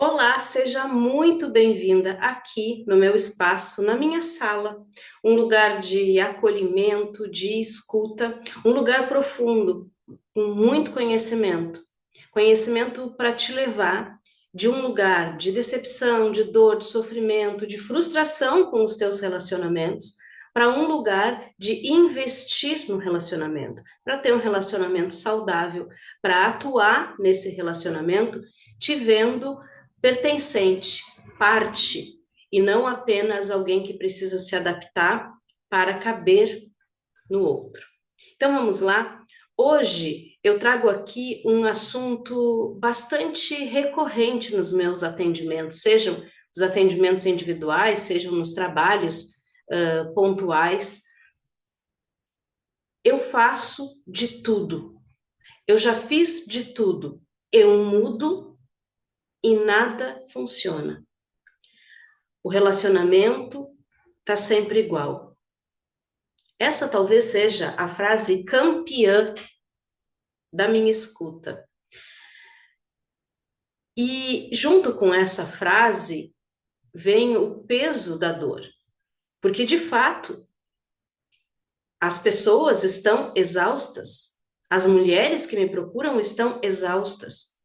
Olá, seja muito bem-vinda aqui no meu espaço, na minha sala, um lugar de acolhimento, de escuta, um lugar profundo, com muito conhecimento. Conhecimento para te levar de um lugar de decepção, de dor, de sofrimento, de frustração com os teus relacionamentos, para um lugar de investir no relacionamento, para ter um relacionamento saudável, para atuar nesse relacionamento, te vendo pertencente, parte, e não apenas alguém que precisa se adaptar para caber no outro. Então vamos lá. Hoje eu trago aqui um assunto bastante recorrente nos meus atendimentos, sejam os atendimentos individuais, sejam nos trabalhos pontuais. Eu faço de tudo. Eu já fiz de tudo. Eu mudo e nada funciona. O relacionamento está sempre igual. Essa talvez seja a frase campeã da minha escuta. E junto com essa frase vem o peso da dor. Porque, de fato, as pessoas estão exaustas. As mulheres que me procuram estão exaustas.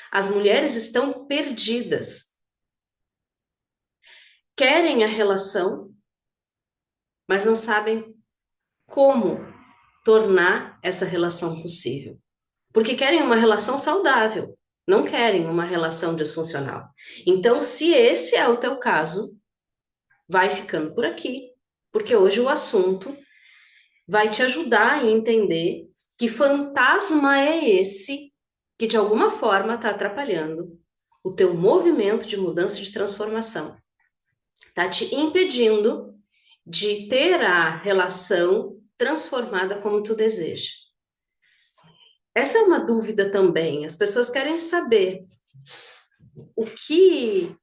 As mulheres estão perdidas. Querem a relação, mas não sabem como tornar essa relação possível. Porque querem uma relação saudável, não querem uma relação disfuncional. Então, se esse é o teu caso, vai ficando por aqui, porque hoje o assunto vai te ajudar a entender que fantasma é esse que de alguma forma está atrapalhando o teu movimento de mudança e de transformação. Está te impedindo de ter a relação transformada como tu deseja. Essa é uma dúvida também. As pessoas querem saber o que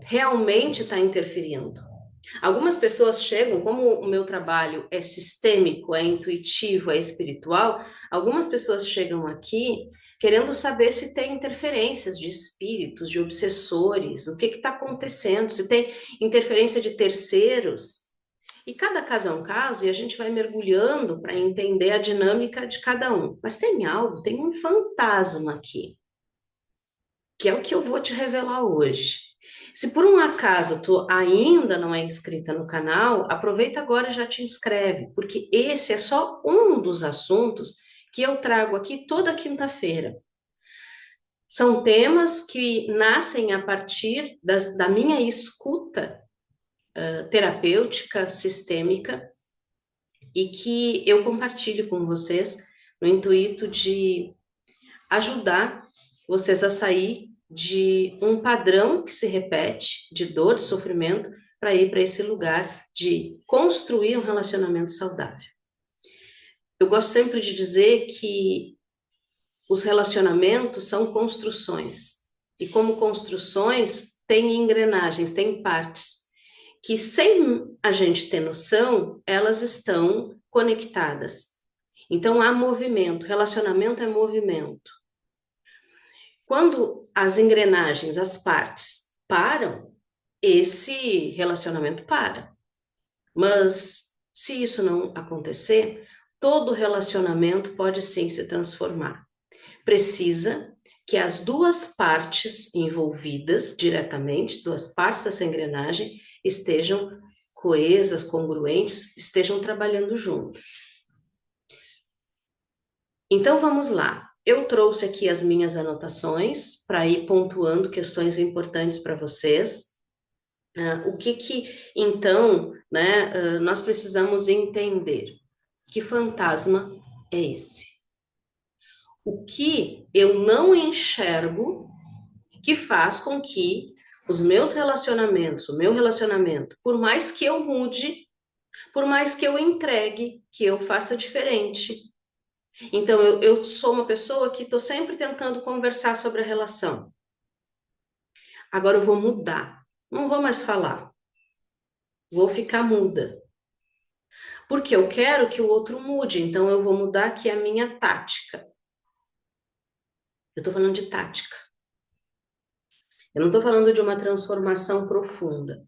realmente está interferindo. Algumas pessoas chegam, como o meu trabalho é sistêmico, é intuitivo, é espiritual, algumas pessoas chegam aqui querendo saber se tem interferências de espíritos, de obsessores, o que está acontecendo, se tem interferência de terceiros. E cada caso é um caso e a gente vai mergulhando para entender a dinâmica de cada um. Mas tem algo, tem um fantasma aqui, que é o que eu vou te revelar hoje. Se por um acaso tu ainda não é inscrita no canal, aproveita agora e já te inscreve, porque esse é só um dos assuntos que eu trago aqui toda quinta-feira. São temas que nascem a partir da minha escuta terapêutica, sistêmica, e que eu compartilho com vocês no intuito de ajudar vocês a sair de um padrão que se repete, de dor, de sofrimento, para ir para esse lugar de construir um relacionamento saudável. Eu gosto sempre de dizer que os relacionamentos são construções, e como construções, tem engrenagens, tem partes, que sem a gente ter noção, elas estão conectadas. Então, há movimento, relacionamento é movimento. Quando as engrenagens, as partes param, esse relacionamento para. Mas se isso não acontecer, todo relacionamento pode sim se transformar. Precisa que as duas partes envolvidas diretamente, duas partes dessa engrenagem, estejam coesas, congruentes, estejam trabalhando juntas. Então vamos lá. Eu trouxe aqui as minhas anotações para ir pontuando questões importantes para vocês. O que então, né, nós precisamos entender? Que fantasma é esse? O que eu não enxergo que faz com que os meus relacionamentos, o meu relacionamento, por mais que eu mude, por mais que eu entregue, que eu faça diferente. Então, eu sou uma pessoa que estou sempre tentando conversar sobre a relação. Agora eu vou mudar. Não vou mais falar. Vou ficar muda. Porque eu quero que o outro mude, então eu vou mudar aqui a minha tática. Eu estou falando de tática. Eu não estou falando de uma transformação profunda,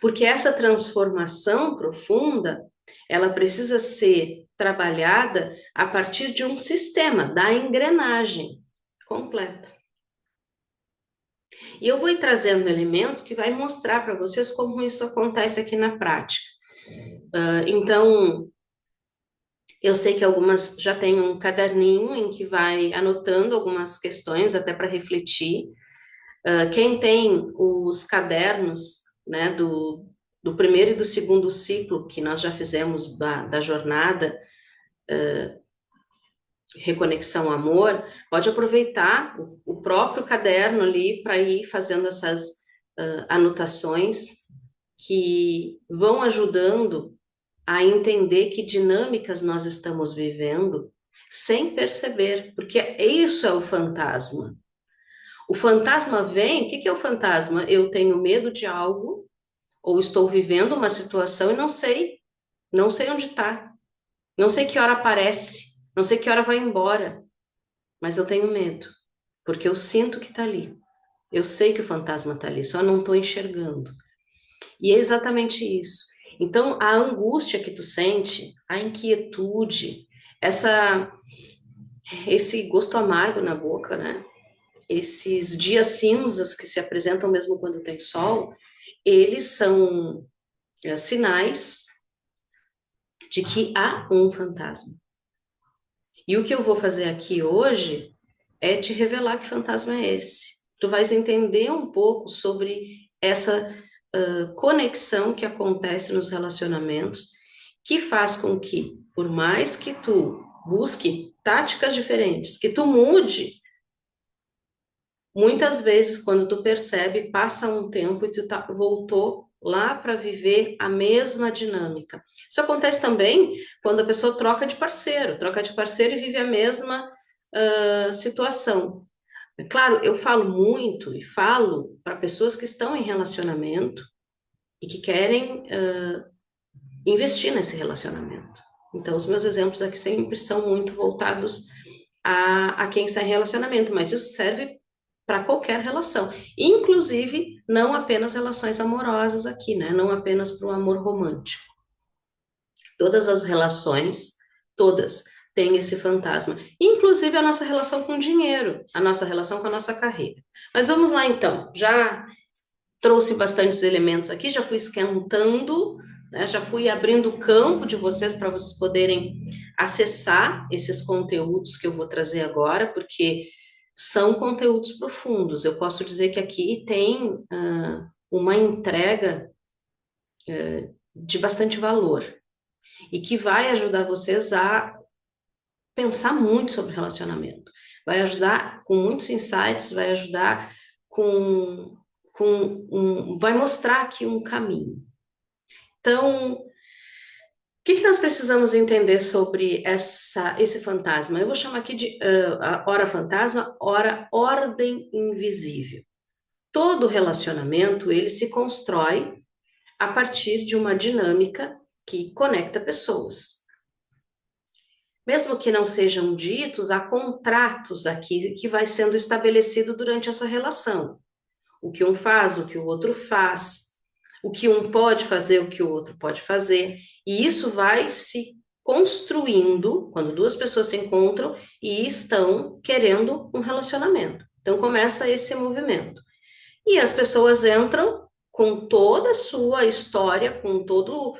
porque essa transformação profunda, ela precisa ser trabalhada a partir de um sistema, da engrenagem completa. E eu vou ir trazendo elementos que vai mostrar para vocês como isso acontece aqui na prática. Então, eu sei que algumas já têm um caderninho em que vai anotando algumas questões até para refletir. Quem tem os cadernos, né, do primeiro e do segundo ciclo que nós já fizemos da jornada Reconexão Amor, pode aproveitar o próprio caderno ali para ir fazendo essas anotações que vão ajudando a entender que dinâmicas nós estamos vivendo sem perceber, porque isso é o fantasma. O fantasma vem, o que é o fantasma? Eu tenho medo de algo, ou estou vivendo uma situação e não sei onde está, não sei que hora aparece, não sei que hora vai embora, mas eu tenho medo, porque eu sinto que está ali. Eu sei que o fantasma está ali, só não estou enxergando. E é exatamente isso. Então, a angústia que tu sente, a inquietude, esse gosto amargo na boca, né? Esses dias cinzas que se apresentam mesmo quando tem sol, eles são sinais de que há um fantasma. E o que eu vou fazer aqui hoje é te revelar que fantasma é esse. Tu vais entender um pouco sobre essa conexão que acontece nos relacionamentos, que faz com que, por mais que tu busque táticas diferentes, que tu mude, muitas vezes, quando tu percebe, passa um tempo e tu voltou lá para viver a mesma dinâmica. Isso acontece também quando a pessoa troca de parceiro e vive a mesma situação. É claro, eu falo muito e falo para pessoas que estão em relacionamento e que querem investir nesse relacionamento. Então, os meus exemplos aqui sempre são muito voltados a quem está em relacionamento, mas isso serve para qualquer relação, inclusive não apenas relações amorosas aqui, né? Não apenas para o amor romântico. Todas as relações, todas, têm esse fantasma, inclusive a nossa relação com o dinheiro, a nossa relação com a nossa carreira. Mas vamos lá então, já trouxe bastantes elementos aqui, já fui esquentando, né? Já fui abrindo o campo de vocês para vocês poderem acessar esses conteúdos que eu vou trazer agora, porque são conteúdos profundos. Eu posso dizer que aqui tem uma entrega de bastante valor e que vai ajudar vocês a pensar muito sobre relacionamento. Vai ajudar com muitos insights, vai ajudar vai mostrar aqui um caminho. Então, o que nós precisamos entender sobre esse fantasma? Eu vou chamar aqui de hora fantasma, hora ordem invisível. Todo relacionamento, ele se constrói a partir de uma dinâmica que conecta pessoas. Mesmo que não sejam ditos, há contratos aqui que vai sendo estabelecido durante essa relação. O que um faz, o que o outro faz, o que um pode fazer, o que o outro pode fazer. E isso vai se construindo quando duas pessoas se encontram e estão querendo um relacionamento. Então começa esse movimento. E as pessoas entram com toda a sua história, com todo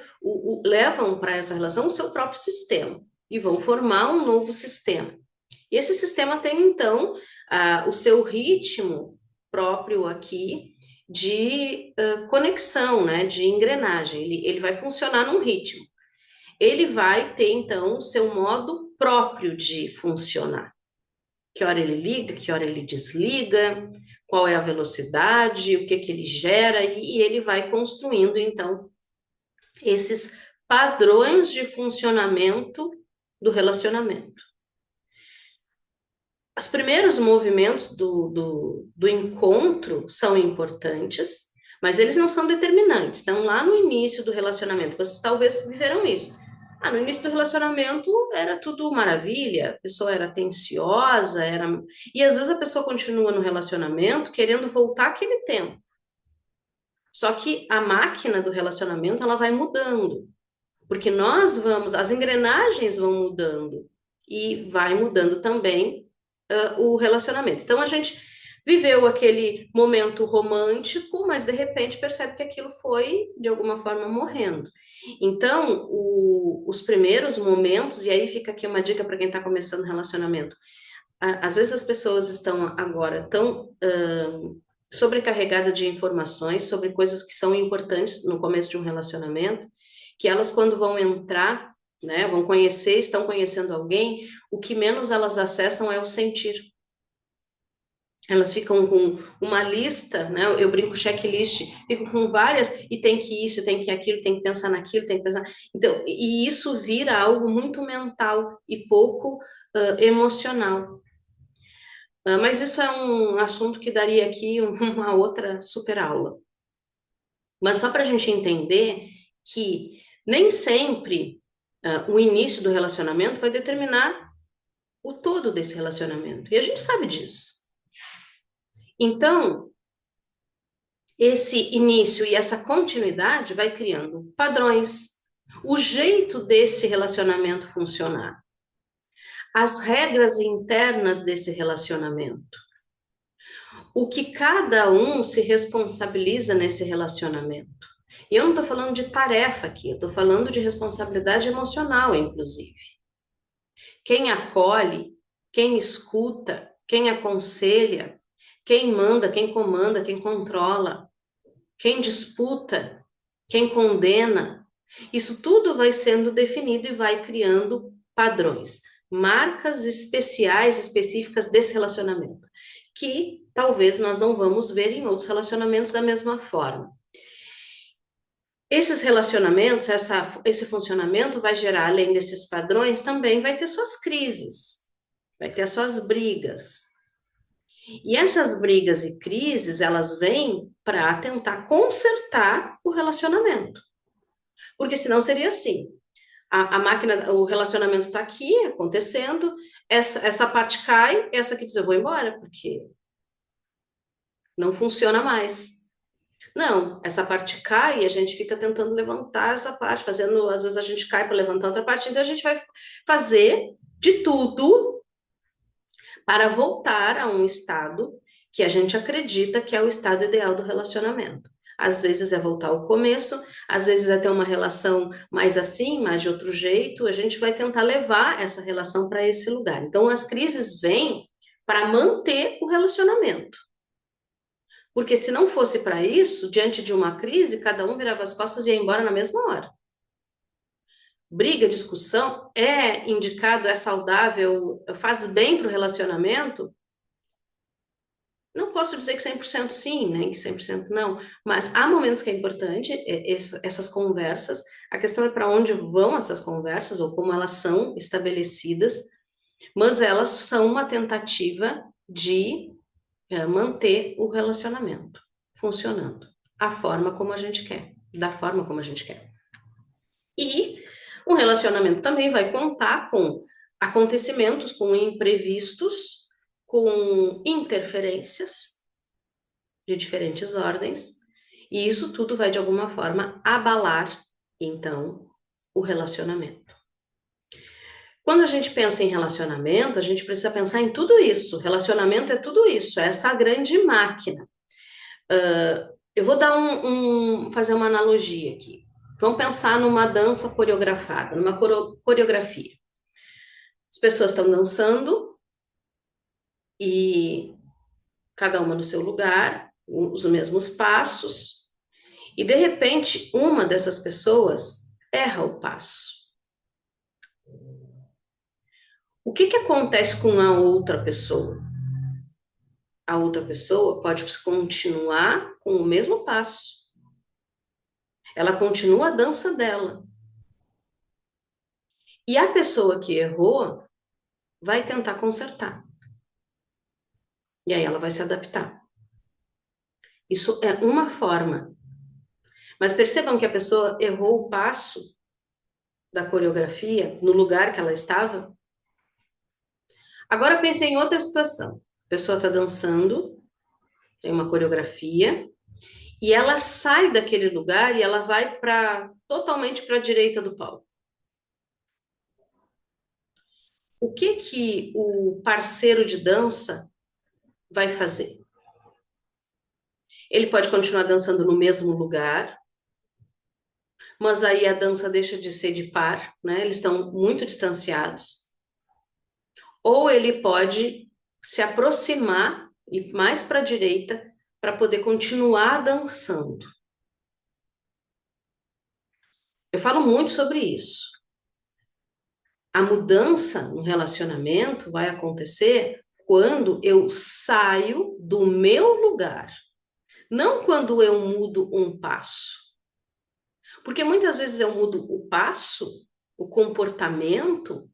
levam para essa relação o seu próprio sistema e vão formar um novo sistema. E esse sistema tem então o seu ritmo próprio aqui de conexão, né, de engrenagem. Ele vai funcionar num ritmo. Ele vai ter então o seu modo próprio de funcionar. Que hora ele liga, que hora ele desliga, qual é a velocidade, o que ele gera, e ele vai construindo, então, esses padrões de funcionamento do relacionamento. Os primeiros movimentos do encontro são importantes, mas eles não são determinantes. Então, lá no início do relacionamento, vocês talvez viveram isso. No início do relacionamento era tudo maravilha, a pessoa era atenciosa, e às vezes a pessoa continua no relacionamento querendo voltar àquele tempo. Só que a máquina do relacionamento ela vai mudando, porque as engrenagens vão mudando e vai mudando também o relacionamento. Então a gente viveu aquele momento romântico, mas de repente percebe que aquilo foi de alguma forma morrendo. Então, os primeiros momentos, e aí fica aqui uma dica para quem está começando relacionamento. Às vezes as pessoas estão agora tão sobrecarregadas de informações sobre coisas que são importantes no começo de um relacionamento, que elas, quando vão entrar, né, vão conhecer, estão conhecendo alguém, o que menos elas acessam é o sentir. Elas ficam com uma lista, né? Eu brinco checklist, fico com várias, e tem que isso, tem que aquilo, tem que pensar naquilo, tem que pensar. Então, e isso vira algo muito mental e pouco emocional. Mas isso é um assunto que daria aqui uma outra super aula. Mas só para a gente entender que nem sempre o início do relacionamento vai determinar o todo desse relacionamento. E a gente sabe disso. Então, esse início e essa continuidade vai criando padrões, o jeito desse relacionamento funcionar, as regras internas desse relacionamento, o que cada um se responsabiliza nesse relacionamento. E eu não estou falando de tarefa aqui, eu estou falando de responsabilidade emocional, inclusive. Quem acolhe, quem escuta, quem aconselha, quem manda, quem comanda, quem controla, quem disputa, quem condena, isso tudo vai sendo definido e vai criando padrões, marcas especiais, específicas desse relacionamento, que talvez nós não vamos ver em outros relacionamentos da mesma forma. Esses relacionamentos, esse funcionamento vai gerar, além desses padrões, também vai ter suas crises, vai ter suas brigas. E essas brigas e crises, elas vêm para tentar consertar o relacionamento. Porque senão seria assim, a máquina, o relacionamento está aqui, acontecendo, essa parte cai, essa que diz, eu vou embora, porque não funciona mais. Não, essa parte cai e a gente fica tentando levantar essa parte, fazendo, às vezes a gente cai para levantar outra parte, então a gente vai fazer de tudo para voltar a um estado que a gente acredita que é o estado ideal do relacionamento. Às vezes é voltar ao começo, às vezes é ter uma relação mais assim, mais de outro jeito, a gente vai tentar levar essa relação para esse lugar. Então, as crises vêm para manter o relacionamento. Porque se não fosse para isso, diante de uma crise, cada um virava as costas e ia embora na mesma hora. Briga, discussão é indicado, é saudável, faz bem para o relacionamento? Não posso dizer que 100% sim, nem que 100% não, mas há momentos que é importante essas conversas, a questão é para onde vão essas conversas ou como elas são estabelecidas, mas elas são uma tentativa de manter o relacionamento funcionando, a forma como a gente quer, da forma como a gente quer. E um relacionamento também vai contar com acontecimentos, com imprevistos, com interferências de diferentes ordens, e isso tudo vai de alguma forma abalar, então, o relacionamento. Quando a gente pensa em relacionamento, a gente precisa pensar em tudo isso. Relacionamento é tudo isso, é essa grande máquina. Eu vou dar fazer uma analogia aqui. Vamos pensar numa dança coreografada, numa coreografia. As pessoas estão dançando e cada uma no seu lugar, os mesmos passos, e de repente uma dessas pessoas erra o passo. O que acontece com a outra pessoa? A outra pessoa pode continuar com o mesmo passo. Ela continua a dança dela. E a pessoa que errou vai tentar consertar. E aí ela vai se adaptar. Isso é uma forma. Mas percebam que a pessoa errou o passo da coreografia, no lugar que ela estava. Agora pense em outra situação. A pessoa está dançando, tem uma coreografia, e ela sai daquele lugar e ela vai totalmente para a direita do palco. O que que o parceiro de dança vai fazer? Ele pode continuar dançando no mesmo lugar, mas aí a dança deixa de ser de par, né? Eles estão muito distanciados. Ou ele pode se aproximar e mais para a direita para poder continuar dançando. Eu falo muito sobre isso. A mudança no relacionamento vai acontecer quando eu saio do meu lugar, não quando eu mudo um passo. Porque muitas vezes eu mudo o passo, o comportamento,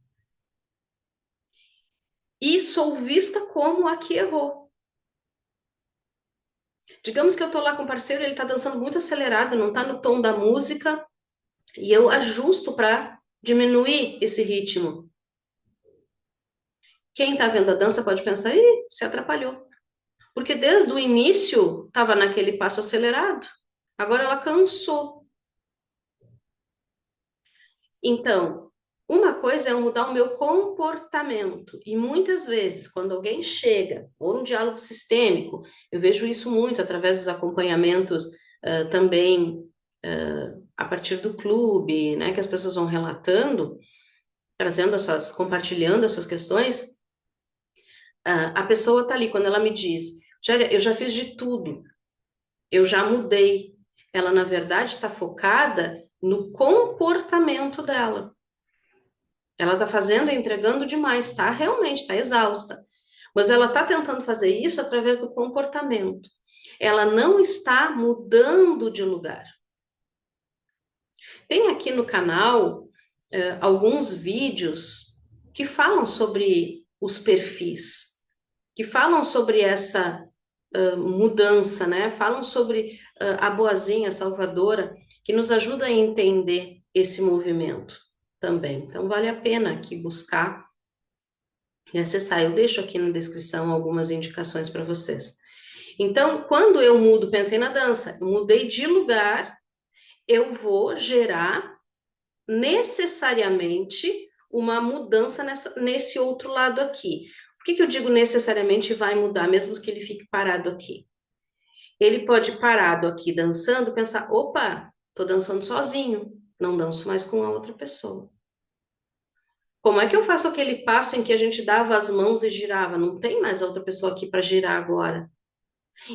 e sou vista como a que errou. Digamos que eu estou lá com o parceiro, ele está dançando muito acelerado, não está no tom da música, e eu ajusto para diminuir esse ritmo. Quem está vendo a dança pode pensar, ih, se atrapalhou. Porque desde o início estava naquele passo acelerado, agora ela cansou. Então, uma coisa é eu mudar o meu comportamento, e muitas vezes, quando alguém chega, ou no diálogo sistêmico, eu vejo isso muito através dos acompanhamentos também a partir do clube, né, que as pessoas vão relatando, compartilhando as suas questões, a pessoa está ali, quando ela me diz, eu já fiz de tudo, eu já mudei. Ela, na verdade, está focada no comportamento dela. Ela está fazendo e entregando demais, tá? Realmente, está exausta. Mas ela está tentando fazer isso através do comportamento. Ela não está mudando de lugar. Tem aqui no canal alguns vídeos que falam sobre os perfis, que falam sobre essa mudança, né? Falam sobre a boazinha, a salvadora, que nos ajuda a entender esse movimento também. Então, vale a pena aqui buscar e acessar. Eu deixo aqui na descrição algumas indicações para vocês. Então, quando eu mudo, pensei na dança, eu mudei de lugar, eu vou gerar necessariamente uma mudança nesse outro lado aqui. Por que eu digo necessariamente vai mudar, mesmo que ele fique parado aqui? Ele pode parado aqui dançando, pensar, opa, tô dançando sozinho, não danço mais com a outra pessoa. Como é que eu faço aquele passo em que a gente dava as mãos e girava? Não tem mais a outra pessoa aqui para girar agora.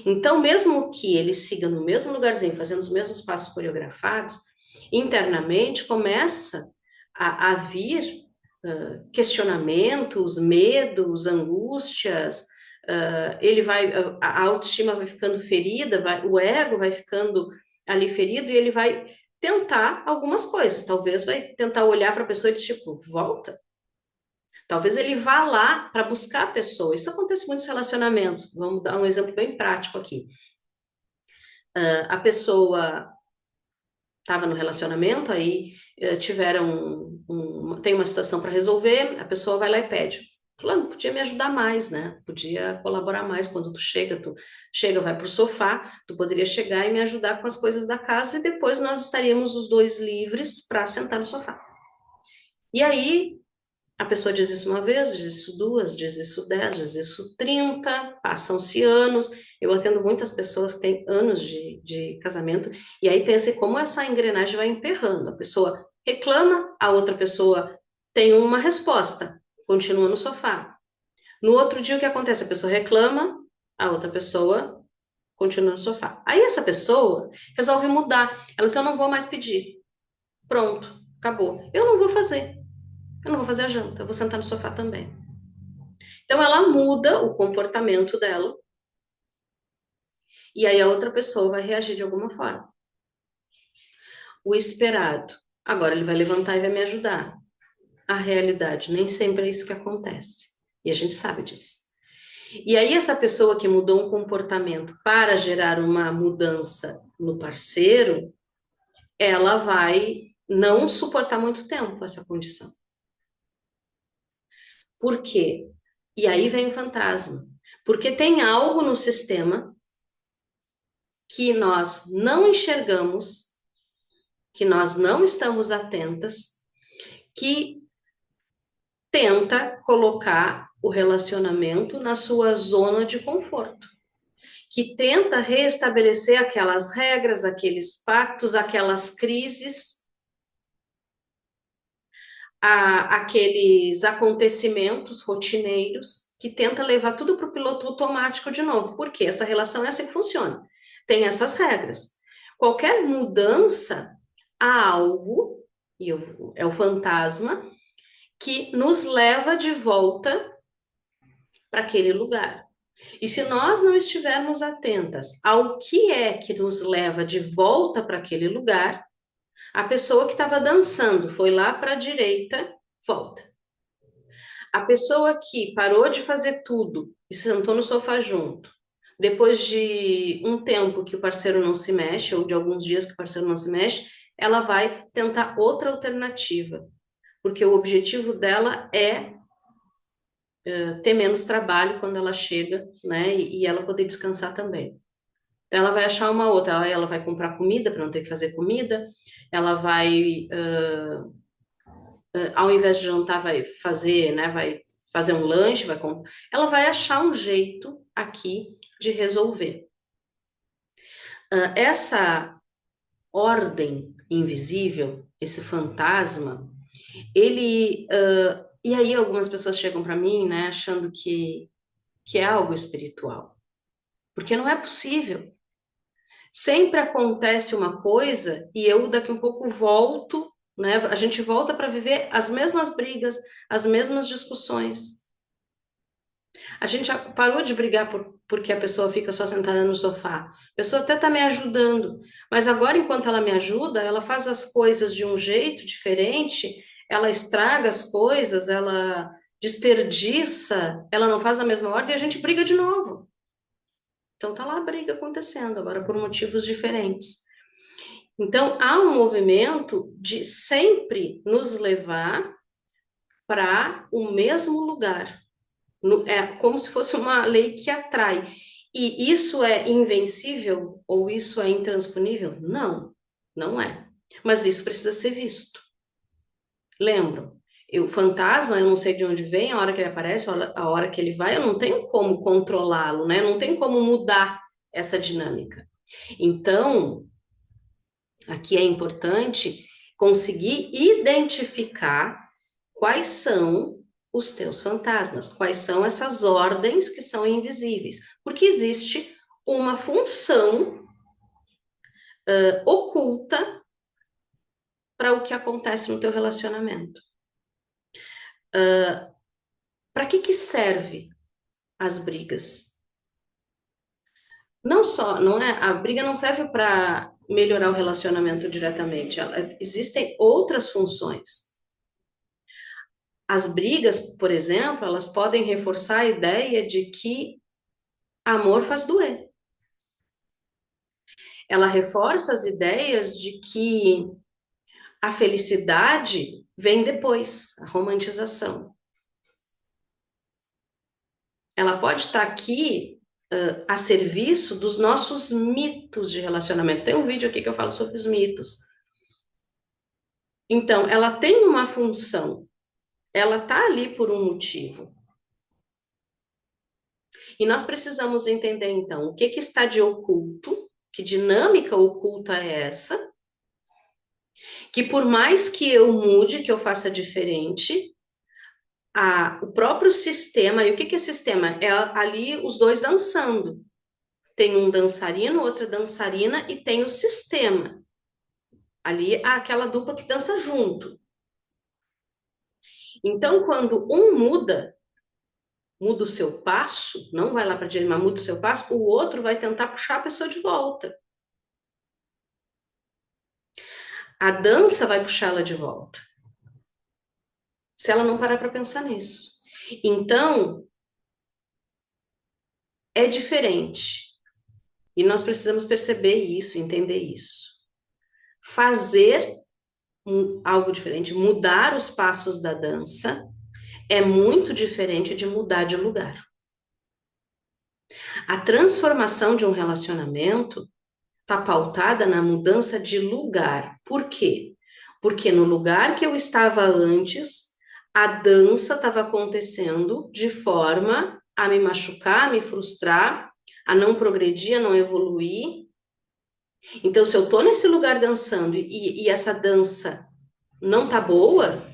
Então, mesmo que ele siga no mesmo lugarzinho, fazendo os mesmos passos coreografados, internamente começa a vir questionamentos, medos, angústias, a autoestima vai ficando ferida, o ego vai ficando ali ferido e ele vai tentar algumas coisas. Talvez vai tentar olhar para a pessoa e dizer, tipo, volta. Talvez ele vá lá para buscar a pessoa. Isso acontece muito nos relacionamentos. Vamos dar um exemplo bem prático aqui. A pessoa estava no relacionamento, aí tem uma situação para resolver, a pessoa vai lá e pede. Fulano, podia me ajudar mais, né? Podia colaborar mais quando tu chega, vai para o sofá, tu poderia chegar e me ajudar com as coisas da casa e depois nós estaríamos os dois livres para sentar no sofá. E aí a pessoa diz isso uma vez, diz isso duas, diz isso 10, diz isso 30, passam-se anos. Eu atendo muitas pessoas que têm anos de casamento, e aí pensei como essa engrenagem vai emperrando. A pessoa reclama, a outra pessoa tem uma resposta, continua no sofá. No outro dia, o que acontece? A pessoa reclama, a outra pessoa continua no sofá. Aí essa pessoa resolve mudar. Ela diz: eu não vou mais pedir. Pronto, acabou. Eu não vou fazer. Eu não vou fazer a janta, eu vou sentar no sofá também. Então ela muda o comportamento dela e aí a outra pessoa vai reagir de alguma forma. O esperado, agora ele vai levantar e vai me ajudar. A realidade, nem sempre é isso que acontece. E a gente sabe disso. E aí essa pessoa que mudou um comportamento para gerar uma mudança no parceiro, ela vai não suportar muito tempo essa condição. Por quê? E aí vem o fantasma. Porque tem algo no sistema que nós não enxergamos, que nós não estamos atentas, que tenta colocar o relacionamento na sua zona de conforto, que tenta restabelecer aquelas regras, aqueles pactos, aquelas crises, aqueles acontecimentos rotineiros, que tenta levar tudo para o piloto automático de novo. Porque essa relação é assim que funciona. Tem essas regras. Qualquer mudança, há algo, e é o fantasma, que nos leva de volta para aquele lugar. E se nós não estivermos atentas ao que é que nos leva de volta para aquele lugar, a pessoa que estava dançando foi lá para a direita, volta. A pessoa que parou de fazer tudo e sentou no sofá junto, depois de um tempo que o parceiro não se mexe, ou de alguns dias que o parceiro não se mexe, ela vai tentar outra alternativa, porque o objetivo dela é ter menos trabalho quando ela chega, né, e ela poder descansar também. Então, ela vai achar uma outra, ela vai comprar comida para não ter que fazer comida, ela vai, ao invés de jantar, vai fazer, né, vai fazer um lanche, ela vai achar um jeito aqui de resolver. Essa ordem invisível, esse fantasma, ele, e aí algumas pessoas chegam para mim, né, achando que é algo espiritual, porque não é possível. Sempre acontece uma coisa e eu daqui um pouco volto, né? A gente volta para viver as mesmas brigas, as mesmas discussões. A gente já parou de brigar porque a pessoa fica só sentada no sofá. A pessoa até está me ajudando, mas agora, enquanto ela me ajuda, ela faz as coisas de um jeito diferente, ela estraga as coisas, ela desperdiça, ela não faz na mesma ordem e a gente briga de novo. Então tá lá a briga acontecendo, agora por motivos diferentes. Então, há um movimento de sempre nos levar para o mesmo lugar. É como se fosse uma lei que atrai. E isso é invencível ou isso é intransponível? Não, não é. Mas isso precisa ser visto. Lembram? O fantasma, eu não sei de onde vem, a hora que ele aparece, a hora que ele vai, eu não tenho como controlá-lo, né? Não tem como mudar essa dinâmica. Então, aqui é importante conseguir identificar quais são os teus fantasmas, quais são essas ordens que são invisíveis, porque existe uma função oculta para o que acontece no teu relacionamento. Para que serve as brigas? Não só, não é? A briga não serve para melhorar o relacionamento diretamente. Existem outras funções. As brigas, por exemplo, elas podem reforçar a ideia de que amor faz doer. Ela reforça as ideias de que a felicidade vem depois, a romantização. Ela pode estar aqui a serviço dos nossos mitos de relacionamento. Tem um vídeo aqui que eu falo sobre os mitos. Então, ela tem uma função, ela está ali por um motivo. E nós precisamos entender, então, o que está de oculto, que dinâmica oculta é essa, que por mais que eu mude, que eu faça diferente, o próprio sistema, e o que é sistema? É ali os dois dançando. Tem um dançarino, outra dançarina, e tem o sistema. Ali há aquela dupla que dança junto. Então, quando um muda o seu passo, não vai lá para a direita, mas muda o seu passo, o outro vai tentar puxar a pessoa de volta. A dança vai puxá-la de volta. Se ela não parar para pensar nisso. Então, é diferente. E nós precisamos perceber isso, entender isso. Fazer algo diferente. Mudar os passos da dança é muito diferente de mudar de lugar. A transformação de um relacionamento está pautada na mudança de lugar. Por quê? Porque no lugar que eu estava antes, a dança estava acontecendo de forma a me machucar, a me frustrar, a não progredir, a não evoluir. Então, se eu estou nesse lugar dançando e essa dança não tá boa,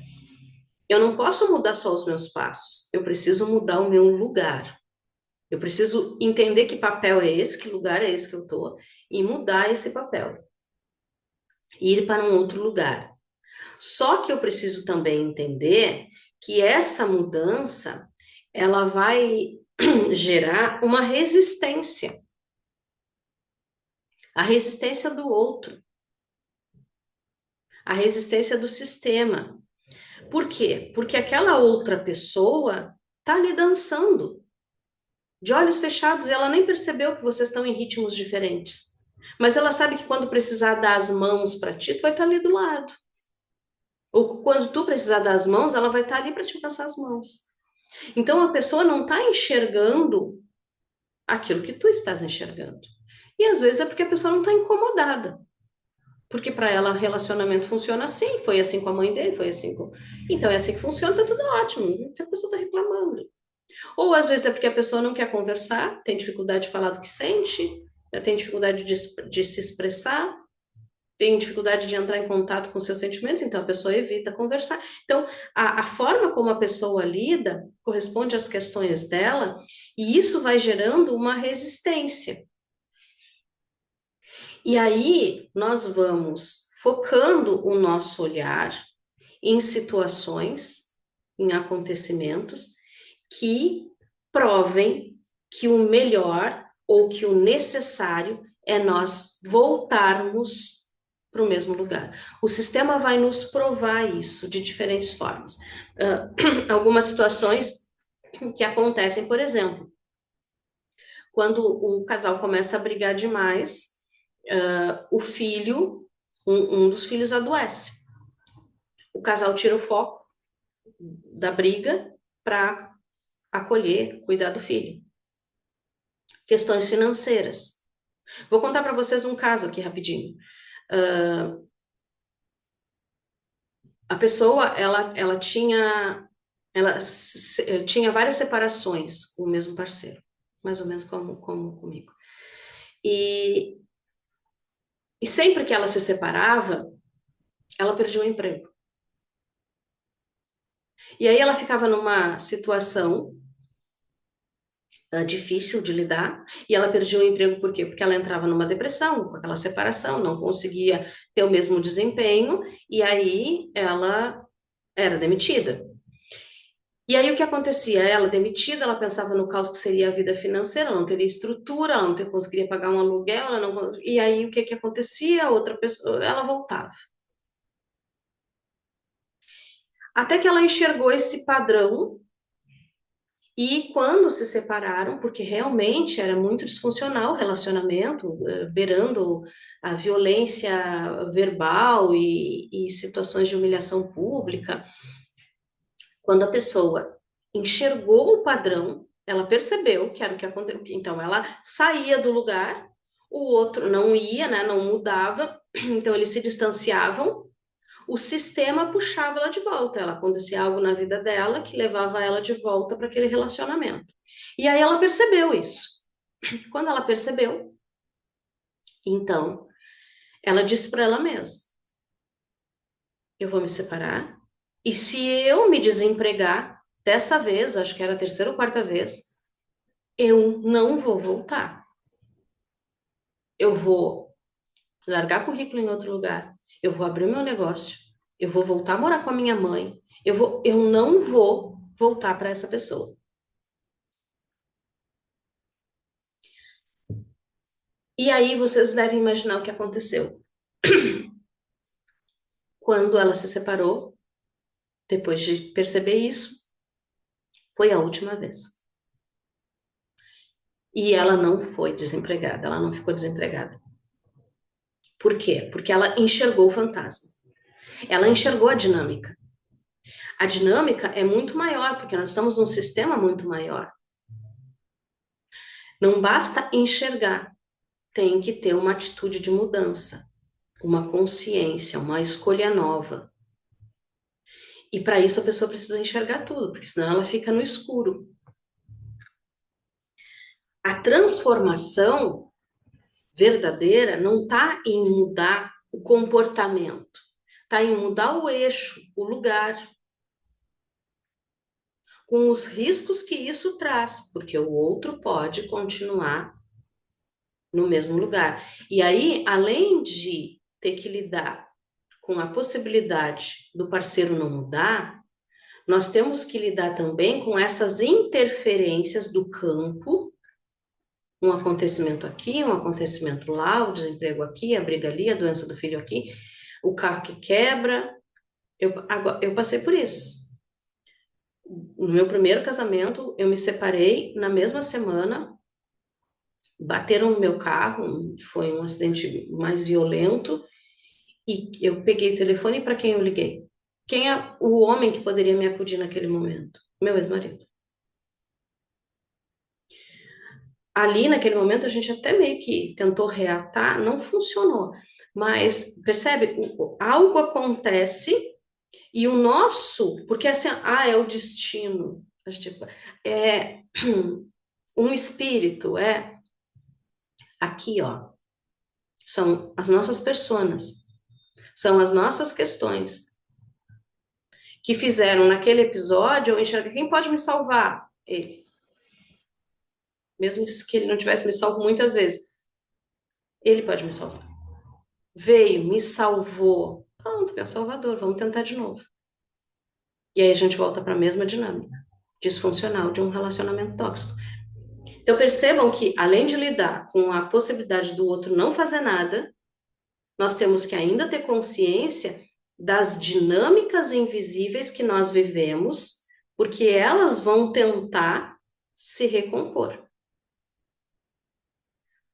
eu não posso mudar só os meus passos, eu preciso mudar o meu lugar. Eu preciso entender que papel é esse, que lugar é esse que eu estou, e mudar esse papel. Ir para um outro lugar. Só que eu preciso também entender que essa mudança, ela vai gerar uma resistência. A resistência do outro. A resistência do sistema. Por quê? Porque aquela outra pessoa está ali dançando, de olhos fechados, e ela nem percebeu que vocês estão em ritmos diferentes. Mas ela sabe que quando precisar dar as mãos para ti, tu vai estar ali do lado. Ou quando tu precisar dar as mãos, ela vai estar ali para te passar as mãos. Então a pessoa não está enxergando aquilo que tu estás enxergando. E às vezes é porque a pessoa não está incomodada. Porque para ela relacionamento funciona assim, foi assim com a mãe dele, foi assim com. Então é assim que funciona, tá tudo ótimo. A pessoa está reclamando. Ou às vezes é porque a pessoa não quer conversar, tem dificuldade de falar do que sente, tem dificuldade de se expressar, tem dificuldade de entrar em contato com seus sentimentos, então a pessoa evita conversar. Então, a forma como a pessoa lida corresponde às questões dela, e isso vai gerando uma resistência. E aí nós vamos focando o nosso olhar em situações, em acontecimentos que provem que o melhor ou que o necessário é nós voltarmos para o mesmo lugar. O sistema vai nos provar isso de diferentes formas. Algumas situações que acontecem, por exemplo, quando o casal começa a brigar demais, o filho, um dos filhos adoece. O casal tira o foco da briga para acolher, cuidar do filho. Questões financeiras. Vou contar para vocês um caso aqui rapidinho. A pessoa, ela tinha várias separações com o mesmo parceiro, mais ou menos como comigo. E sempre que ela se separava, ela perdia o emprego. E aí ela ficava numa situação difícil de lidar, e ela perdia o emprego por quê? Porque ela entrava numa depressão, com aquela separação, não conseguia ter o mesmo desempenho, e aí ela era demitida. E aí o que acontecia? Ela demitida, ela pensava no caos que seria a vida financeira, ela não teria estrutura, ela não conseguiria pagar um aluguel, ela não, e aí o que acontecia? A outra pessoa, ela voltava. Até que ela enxergou esse padrão. E quando se separaram, porque realmente era muito disfuncional o relacionamento, beirando a violência verbal e situações de humilhação pública, quando a pessoa enxergou o padrão, ela percebeu que era o que aconteceu. Então, ela saía do lugar, o outro não ia, né, não mudava, então eles se distanciavam, o sistema puxava ela de volta. Ela acontecia algo na vida dela que levava ela de volta para aquele relacionamento. E aí ela percebeu isso. Quando ela percebeu, então, ela disse para ela mesma: eu vou me separar, e se eu me desempregar, dessa vez, acho que era a terceira ou quarta vez, eu não vou voltar. Eu vou largar currículo em outro lugar, eu vou abrir meu negócio, eu vou voltar a morar com a minha mãe, eu não vou voltar para essa pessoa. E aí vocês devem imaginar o que aconteceu. Quando ela se separou, depois de perceber isso, foi a última vez. E ela não foi desempregada, ela não ficou desempregada. Por quê? Porque ela enxergou o fantasma. Ela enxergou a dinâmica. A dinâmica é muito maior, porque nós estamos num sistema muito maior. Não basta enxergar, tem que ter uma atitude de mudança, uma consciência, uma escolha nova. E para isso a pessoa precisa enxergar tudo, porque senão ela fica no escuro. A transformação verdadeira não está em mudar o comportamento, está em mudar o eixo, o lugar, com os riscos que isso traz, porque o outro pode continuar no mesmo lugar. E aí, além de ter que lidar com a possibilidade do parceiro não mudar, nós temos que lidar também com essas interferências do campo, um acontecimento aqui, um acontecimento lá, o desemprego aqui, a briga ali, a doença do filho aqui, o carro que quebra. Eu passei por isso. No meu primeiro casamento, eu me separei na mesma semana, bateram no meu carro, foi um acidente mais violento, e eu peguei o telefone para quem eu liguei? Quem é o homem que poderia me acudir naquele momento? Meu ex-marido. Ali, naquele momento, a gente até meio que tentou reatar, não funcionou. Mas, percebe? Algo acontece e o nosso, porque assim, é o destino. A gente, é um espírito, aqui, ó, são as nossas personas, são as nossas questões que fizeram naquele episódio eu enxerguei quem pode me salvar? Ele. Mesmo que ele não tivesse me salvo muitas vezes, ele pode me salvar. Veio, me salvou. Pronto, meu salvador, vamos tentar de novo. E aí a gente volta para a mesma dinâmica disfuncional de um relacionamento tóxico. Então percebam que, além de lidar com a possibilidade do outro não fazer nada, nós temos que ainda ter consciência das dinâmicas invisíveis que nós vivemos, porque elas vão tentar se recompor.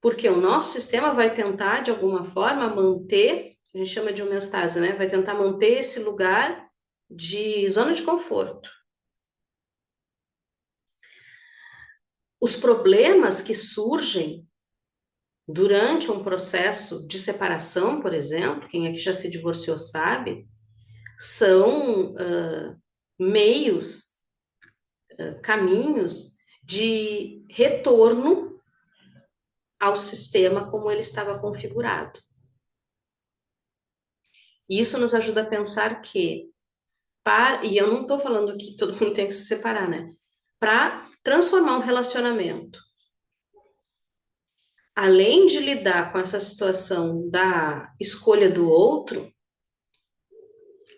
Porque o nosso sistema vai tentar, de alguma forma, manter, a gente chama de homeostase, né? Vai tentar manter esse lugar de zona de conforto. Os problemas que surgem durante um processo de separação, por exemplo, quem aqui já se divorciou sabe, são meios, caminhos de retorno ao sistema como ele estava configurado. E isso nos ajuda a pensar que, e eu não estou falando que todo mundo tem que se separar, né? Para transformar um relacionamento, além de lidar com essa situação da escolha do outro,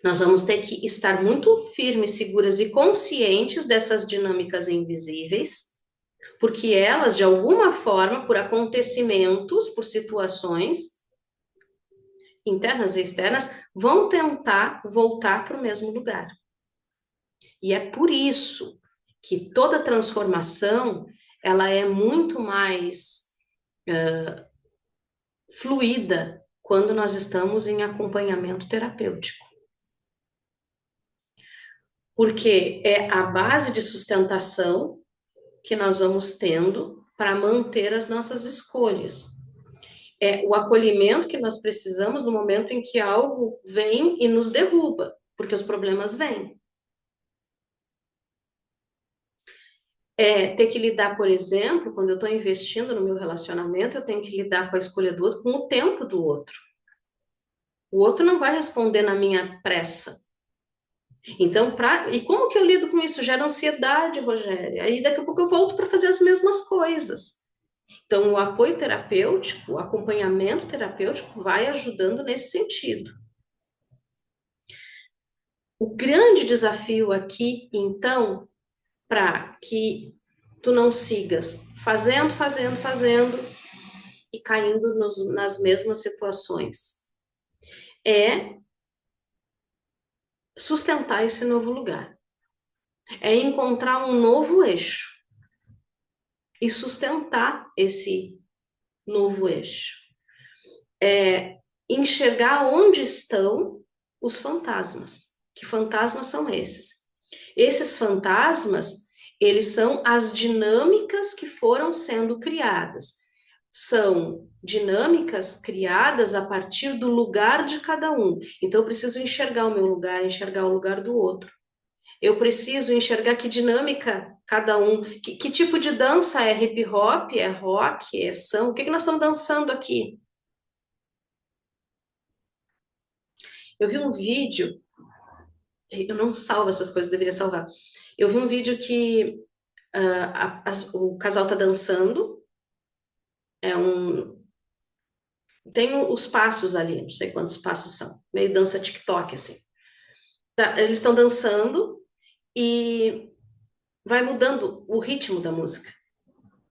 nós vamos ter que estar muito firmes, seguras e conscientes dessas dinâmicas invisíveis, porque elas, de alguma forma, por acontecimentos, por situações internas e externas, vão tentar voltar para o mesmo lugar. E é por isso que toda transformação, ela é muito mais fluida quando nós estamos em acompanhamento terapêutico. Porque é a base de sustentação que nós vamos tendo para manter as nossas escolhas. É o acolhimento que nós precisamos no momento em que algo vem e nos derruba, porque os problemas vêm. Ter que lidar, por exemplo, quando eu estou investindo no meu relacionamento, eu tenho que lidar com a escolha do outro, com o tempo do outro. O outro não vai responder na minha pressa. Então, e como que eu lido com isso? Gera ansiedade, Rogério. Aí daqui a pouco eu volto para fazer as mesmas coisas. Então, o apoio terapêutico, o acompanhamento terapêutico vai ajudando nesse sentido. O grande desafio aqui, então, para que tu não sigas fazendo e caindo nas mesmas situações, é sustentar esse novo lugar. É encontrar um novo eixo e sustentar esse novo eixo. É enxergar onde estão os fantasmas. Que fantasmas são esses? Esses fantasmas, eles são as dinâmicas que foram sendo criadas. São dinâmicas criadas a partir do lugar de cada um. Então, eu preciso enxergar o meu lugar, enxergar o lugar do outro. Eu preciso enxergar que dinâmica cada um, que tipo de dança é hip hop, é rock, é samba, o que nós estamos dançando aqui? Eu vi um vídeo, eu não salvo essas coisas, deveria salvar. Eu vi um vídeo que o casal tá dançando, é um, tem os passos ali, não sei quantos passos são, meio dança TikTok, assim. Tá, eles estão dançando e vai mudando o ritmo da música.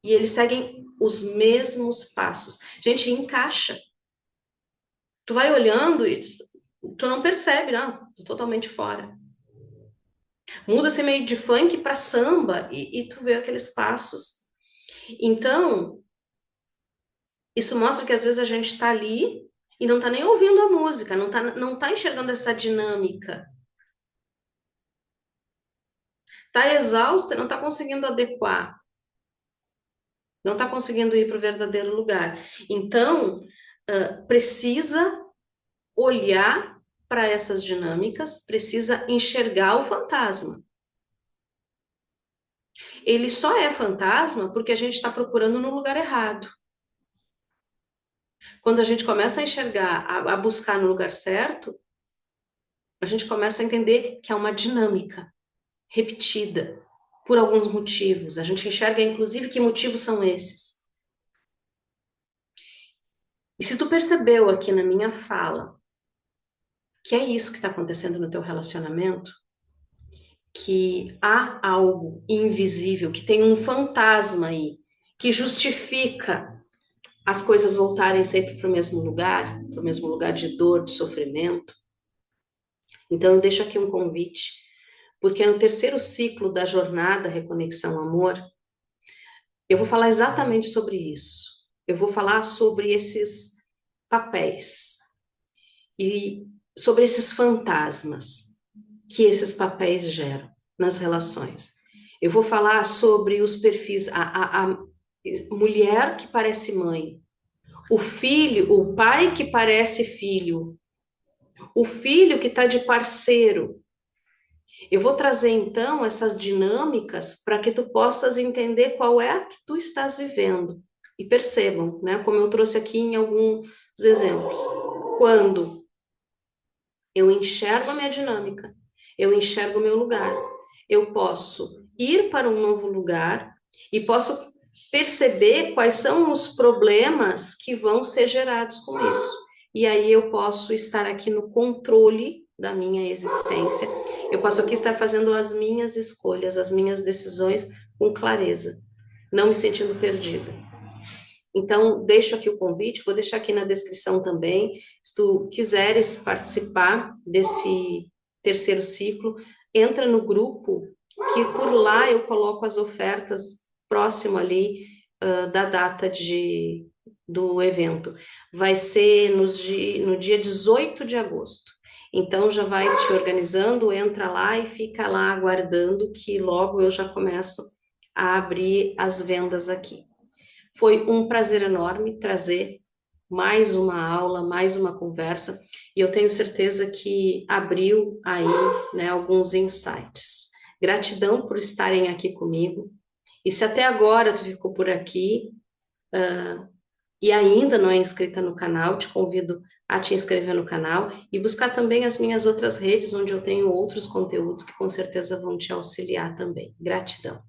E eles seguem os mesmos passos. Gente, encaixa. Tu vai olhando e tu não percebe, não, tô totalmente fora. Muda-se meio de funk para samba e tu vê aqueles passos. Então, isso mostra que às vezes a gente está ali e não está nem ouvindo a música, não tá enxergando essa dinâmica. Está exausta e não está conseguindo adequar, não está conseguindo ir para o verdadeiro lugar. Então, precisa olhar para essas dinâmicas, precisa enxergar o fantasma. Ele só é fantasma porque a gente está procurando no lugar errado. Quando a gente começa a enxergar, a buscar no lugar certo, a gente começa a entender que é uma dinâmica repetida por alguns motivos. A gente enxerga, inclusive, que motivos são esses. E se tu percebeu aqui na minha fala que é isso que está acontecendo no teu relacionamento, que há algo invisível, que tem um fantasma aí, que justifica as coisas voltarem sempre para o mesmo lugar de dor, de sofrimento. Então, eu deixo aqui um convite, porque no terceiro ciclo da jornada Reconexão Amor, eu vou falar exatamente sobre isso. Eu vou falar sobre esses papéis e sobre esses fantasmas que esses papéis geram nas relações. Eu vou falar sobre os perfis, a mulher que parece mãe, o filho, o pai que parece filho, o filho que está de parceiro. Eu vou trazer então essas dinâmicas para que tu possas entender qual é a que tu estás vivendo. E percebam, né, como eu trouxe aqui em alguns exemplos. Quando eu enxergo a minha dinâmica, eu enxergo o meu lugar, eu posso ir para um novo lugar e posso perceber quais são os problemas que vão ser gerados com isso. E aí eu posso estar aqui no controle da minha existência, eu posso aqui estar fazendo as minhas escolhas, as minhas decisões com clareza, não me sentindo perdida. Então, deixo aqui o convite, vou deixar aqui na descrição também, se tu quiseres participar desse terceiro ciclo, entra no grupo, que por lá eu coloco as ofertas próximo ali da data do evento. Vai ser no dia 18 de agosto. Então, já vai te organizando, entra lá e fica lá aguardando que logo eu já começo a abrir as vendas aqui. Foi um prazer enorme trazer mais uma aula, mais uma conversa, e eu tenho certeza que abriu aí, né, alguns insights. Gratidão por estarem aqui comigo. E se até agora tu ficou por aqui, e ainda não é inscrita no canal, te convido a te inscrever no canal e buscar também as minhas outras redes, onde eu tenho outros conteúdos que com certeza vão te auxiliar também. Gratidão.